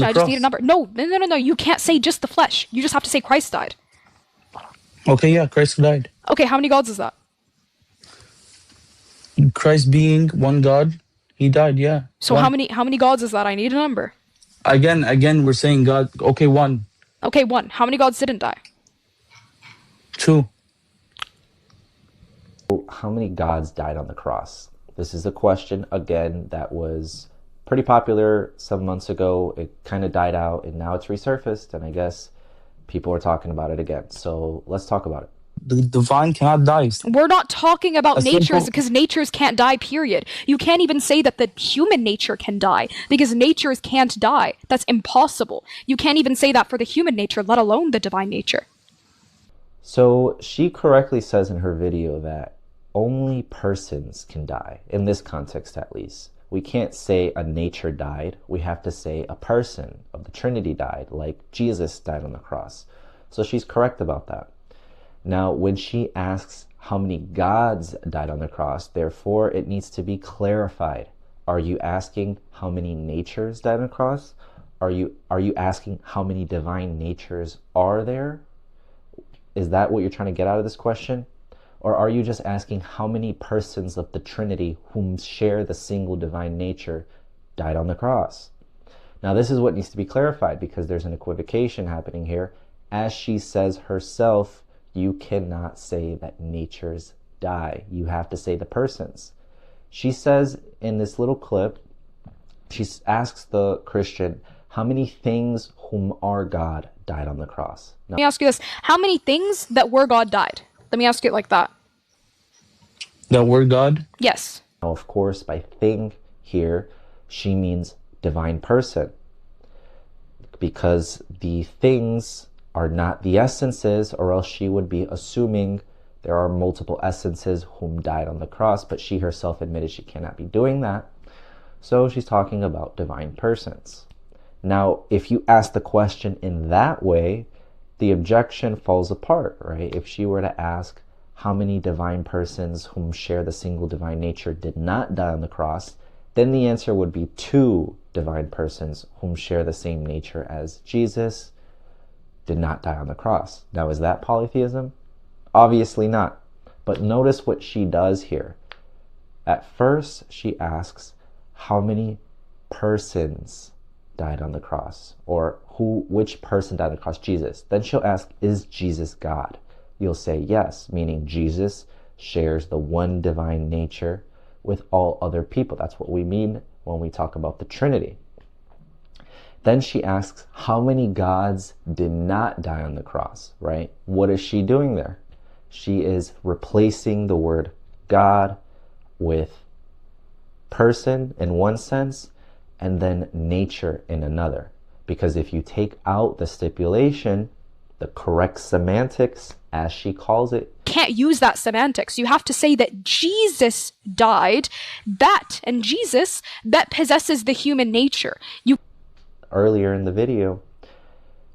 The I just need a cross. number. No. You can't say just the flesh. You just have to say Christ died. Okay, yeah, Christ died. Okay, how many gods is that? Christ being one God, he died, yeah. So One. how many gods is that? I need a number. Again, we're saying God. Okay, one. Okay, one. How many gods didn't die? Two. How many gods died on the cross? This is a question, again, that was pretty popular some months ago. It kind of died out, and now it's resurfaced, and I guess people are talking about it again. So let's talk about it. The divine cannot die. We're not talking about A natures simple- because natures can't die, period. You can't even say that the human nature can die because natures can't die. That's impossible. You can't even say that for the human nature, let alone the divine nature. So she correctly says in her video that only persons can die, in this context at least. We can't say a nature died. We have to say a person of the Trinity died, like Jesus died on the cross. So she's correct about that. Now, when she asks how many gods died on the cross, therefore it needs to be clarified. Are you asking how many natures died on the cross? Are you asking how many divine natures are there? Is that what you're trying to get out of this question? Or are you just asking how many persons of the Trinity whom share the single divine nature died on the cross? Now, this is what needs to be clarified because there's an equivocation happening here. As she says herself, you cannot say that natures die. You have to say the persons. She says in this little clip, she asks the Christian, how many things whom are God died on the cross? Now, Let me ask you this. How many things that were God died? Let me ask it like that. That word God? Yes. now, of course, by thing here, she means divine person, because the things are not the essences, or else she would be assuming there are multiple essences whom died on the cross, but she herself admitted she cannot be doing that. So she's talking about divine persons. Now, if you ask the question in that way, the objection falls apart, right? If she were to ask how many divine persons whom share the single divine nature did not die on the cross, then the answer would be two divine persons whom share the same nature as Jesus did not die on the cross. Now, is that polytheism? Obviously not. But notice what she does here. At first, she asks, how many persons died on the cross? Or which person died on the cross? Jesus. Then she'll ask, is Jesus God? You'll say yes, meaning Jesus shares the one divine nature with all other people. That's what we mean when we talk about the Trinity. Then she asks, how many gods did not die on the cross, right? What is she doing there? She is replacing the word God with person in one sense, and then nature in another. Because if you take out the stipulation, the correct semantics, as she calls it, Can't use that semantics. You have to say that Jesus died, and Jesus, that possesses the human nature. You earlier in the video,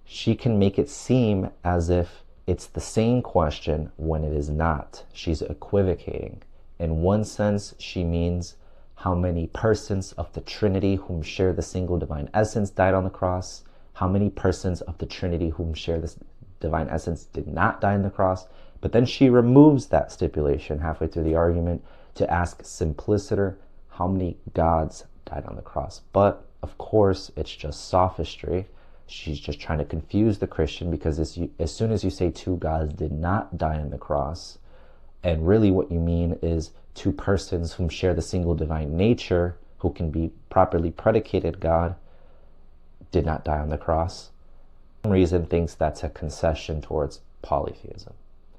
she can make it seem as if it's the same question when it is not. She's equivocating. In one sense, she means how many persons of the Trinity whom share the single divine essence died on the cross, how many persons of the Trinity whom share this divine essence did not die on the cross. But then she removes that stipulation halfway through the argument to ask simpliciter, how many gods died on the cross? But of course, it's just sophistry. She's just trying to confuse the Christian, because as soon as you say two gods did not die on the cross, and really what you mean is two persons whom share the single divine nature, who can be properly predicated God, did not die on the cross, for some reason thinks that's a concession towards polytheism.